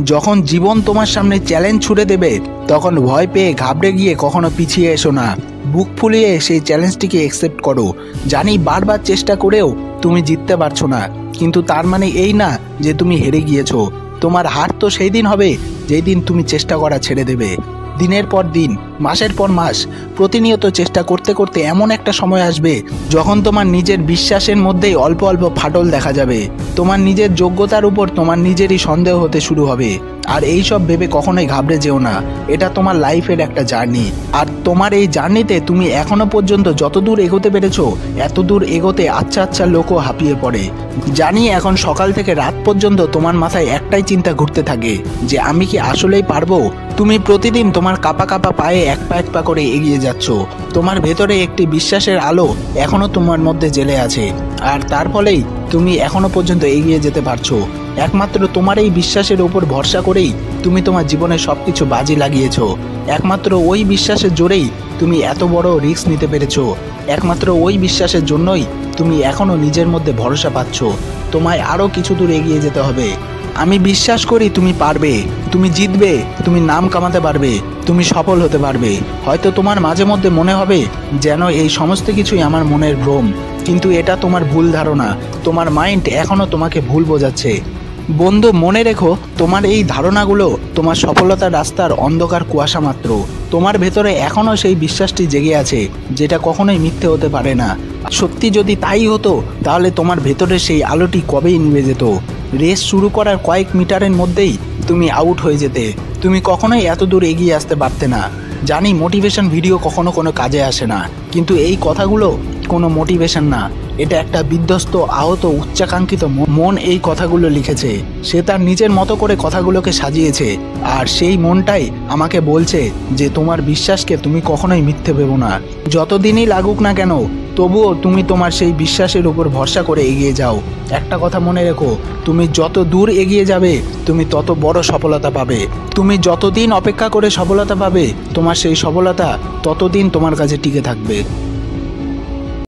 যখন জীবন তোমার সামনে চ্যালেঞ্জ ছুড়ে দেবে তখন ভয় পেয়ে ঘাবড়ে গিয়ে কখনো পিছিয়ে এসো না, বুক ফুলিয়ে সেই চ্যালেঞ্জটিকে অ্যাকসেপ্ট করো। জানি বারবার চেষ্টা করেও তুমি জিততে পারছো না, কিন্তু তার মানে এই না যে তুমি হেরে গিয়েছো। তোমার হার তো সেই দিন হবে যেই দিন তুমি চেষ্টা করা ছেড়ে দেবে। দিনের পর দিন, মাসের পর মাস প্রতিনিয়ত চেষ্টা করতে করতে এমন একটা সময় আসবে যখন তোমার নিজের বিশ্বাসের মধ্যেই অল্প অল্প ফাটল দেখা যাবে। তোমার নিজের যোগ্যতার উপর তোমার নিজেরই সন্দেহ হতে শুরু হবে। আর এই সব ভেবে কখনোই ঘাবড়ে যেও না, এটা তোমার লাইফের একটা জার্নি। আর তোমার এই জার্নিতে তুমি এখনো পর্যন্ত যত দূর এগোতে পেরেছো, এত দূর এগোতে আচ্ছা আচ্ছা লোকও হাঁপিয়ে পড়ে। জানি এখন সকাল থেকে রাত পর্যন্ত তোমার মাথায় একটাই চিন্তা ঘুরতে থাকে যে আমি কি আসলেই পারবো। তুমি প্রতিদিন তোমার কাঁপা কাঁপা পায়ে এক পা করে এগিয়ে যাচ্ছ। তোমার ভেতরে একটি বিশ্বাসের আলো এখনো তোমার মধ্যে জ্বেলে আছে, আর তার ফলেই তুমি এখনো পর্যন্ত এগিয়ে যেতে পারছো। একমাত্র তোমার এই বিশ্বাসের উপর ভরসা করেই তুমি তোমার জীবনের সবকিছু বাজি লাগিয়েছো। একমাত্র ওই বিশ্বাসের জোরেই তুমি এত বড় রিস্ক নিতে পেরেছো। একমাত্র ওই বিশ্বাসের জন্যই তুমি এখনো নিজের মধ্যে ভরসা পাচ্ছ। তোমায় আরও কিছু দূর এগিয়ে যেতে হবে। আমি বিশ্বাস করি তুমি পারবে, তুমি জিতবে, তুমি নাম কামাতে পারবে, তুমি সফল হতে পারবে। হয়তো তোমার মাঝে মধ্যে মনে হবে যেন এই সমস্ত কিছুই আমার মনের ভ্রম, কিন্তু এটা তোমার ভুল ধারণা। তোমার মাইন্ড এখনও তোমাকে ভুল বোঝাচ্ছে। বন্ধু, মনে রেখো, তোমার এই ধারণাগুলো তোমার সফলতার রাস্তার অন্ধকার কুয়াশা মাত্র। তোমার ভেতরে এখনও সেই বিশ্বাসটি জেগে আছে যেটা কখনোই মিথ্যে হতে পারে না। সত্যি যদি তাই হতো তাহলে তোমার ভেতরে সেই আলোটি কবেই নিভে যেত। রেস শুরু করার কয়েক মিটারের মধ্যেই তুমি আউট হয়ে যেতে। তুমি কখনোই এত দূর এগিয়ে আসতে পারতে না। জানি মোটিভেশন ভিডিও কখনো কোনো কাজে আসে না, কিন্তু এই কথাগুলো কোনো মোটিভেশন না, এটা একটা বিধ্বস্ত, আহত, উচ্চাকাঙ্ক্ষিত মন এই কথাগুলো লিখেছে। সে তার নিজের মতো করে কথাগুলোকে সাজিয়েছে, আর সেই মনটাই আমাকে বলছে যে তোমার বিশ্বাসকে তুমি কখনোই মিথ্যে ভেবো না। যতদিনই লাগুক না কেন, তবুও তুমি তোমার সেই বিশ্বাসের উপর ভরসা করে এগিয়ে যাও। একটা কথা মনে রেখো, তুমি যত দূর এগিয়ে যাবে তুমি তত বড় সফলতা পাবে। তুমি যতদিন অপেক্ষা করে সফলতা পাবে, তোমার সেই সফলতা ততদিন তোমার কাছে টিকে থাকবে।